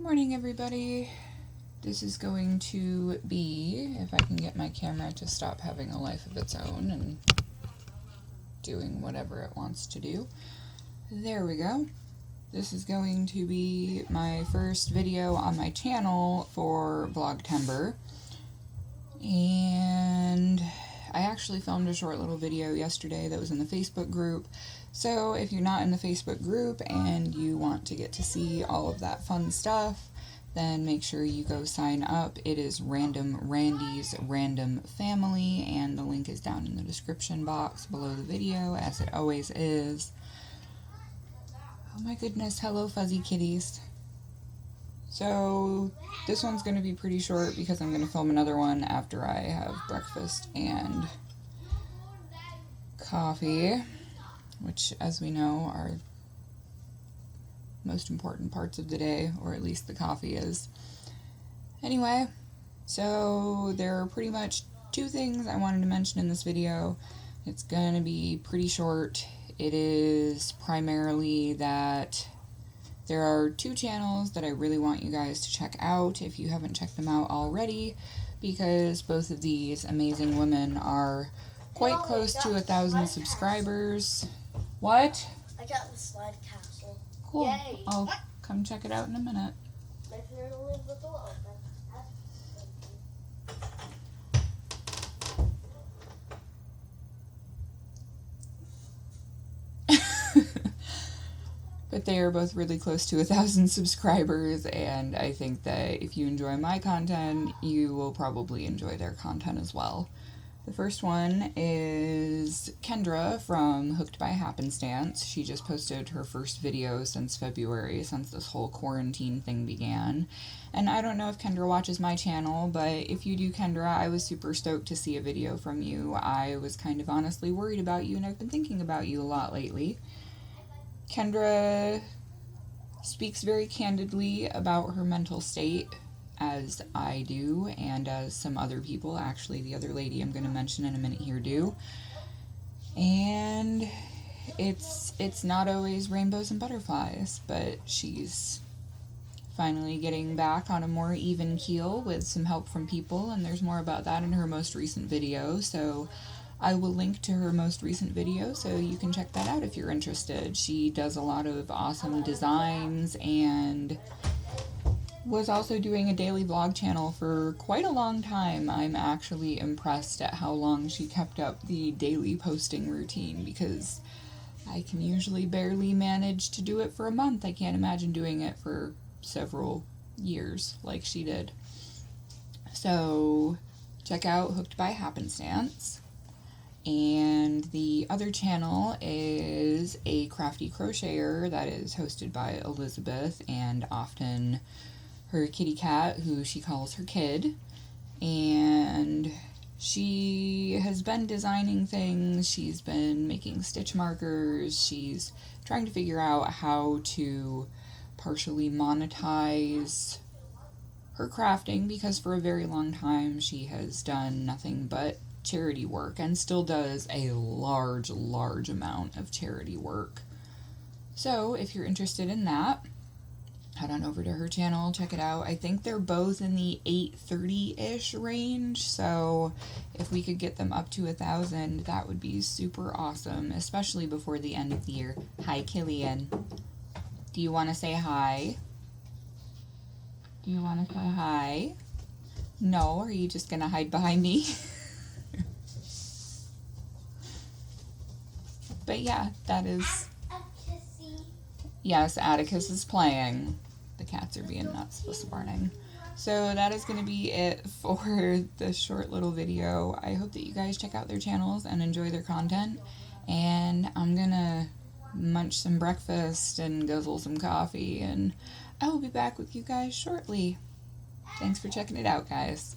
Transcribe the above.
Morning, everybody. This is going to be, if I can get my camera to stop having a life of its own and doing whatever it wants to do. There we go. This is going to be my first video on my channel for Vlogtember. And I actually filmed a short little video yesterday that was in the Facebook group. So if you're not in the Facebook group and you want to get to see all of that fun stuff, then make sure you go sign up. It is Random Randy's Random Family, and the link is down in the description box below the video, as it always is. Oh my goodness, hello fuzzy kitties. So this one's going to be pretty short because I'm going to film another one after I have breakfast and coffee, which, as we know, are most important parts of the day, or at least the coffee is. Anyway, so there are pretty much two things I wanted to mention in this video. It's going to be pretty short. It is primarily that there are two channels that I really want you guys to check out if you haven't checked them out already, because both of these amazing women are quite close to 1,000 subscribers. What? I got the slide castle. Cool. Yay. I'll come check it out in a minute. Make sure to leave the door open. But they are both really close to 1,000 subscribers, and I think that if you enjoy my content, you will probably enjoy their content as well. The first one is Kendra from Hooked by Happenstance. She just posted her first video since February, since this whole quarantine thing began. And I don't know if Kendra watches my channel, but if you do, Kendra, I was super stoked to see a video from you. I was kind of honestly worried about you, and I've been thinking about you a lot lately. Kendra speaks very candidly about her mental state, as I do, and as some other people, actually the other lady I'm going to mention in a minute here, do. And it's not always rainbows and butterflies, but she's finally getting back on a more even keel with some help from people, and there's more about that in her most recent video, so I will link to her most recent video so you can check that out if you're interested. She does a lot of awesome designs and was also doing a daily vlog channel for quite a long time. I'm actually impressed at how long she kept up the daily posting routine, because I can usually barely manage to do it for a month. I can't imagine doing it for several years like she did. So check out Hooked by Happenstance. And the other channel is a Crafty Crocheter that is hosted by Elizabeth, and often her kitty cat, who she calls her kid. And she has been designing things, she's been making stitch markers, she's trying to figure out how to partially monetize her crafting, because for a very long time she has done nothing but charity work, and still does a large amount of charity work. So if you're interested in that, head on over to her channel, check it out. I think they're both in the 830-ish range, so if we could get them up to 1,000, that would be super awesome, especially before the end of the year. Hi, Killian. Do you want to say hi? Do you want to say hi? No, are you just going to hide behind me? But yeah, that is... Yes, Atticus is playing. The cats are being nuts this morning. So that is going to be it for this short little video. I hope that you guys check out their channels and enjoy their content. And I'm going to munch some breakfast and guzzle some coffee. And I will be back with you guys shortly. Thanks for checking it out, guys.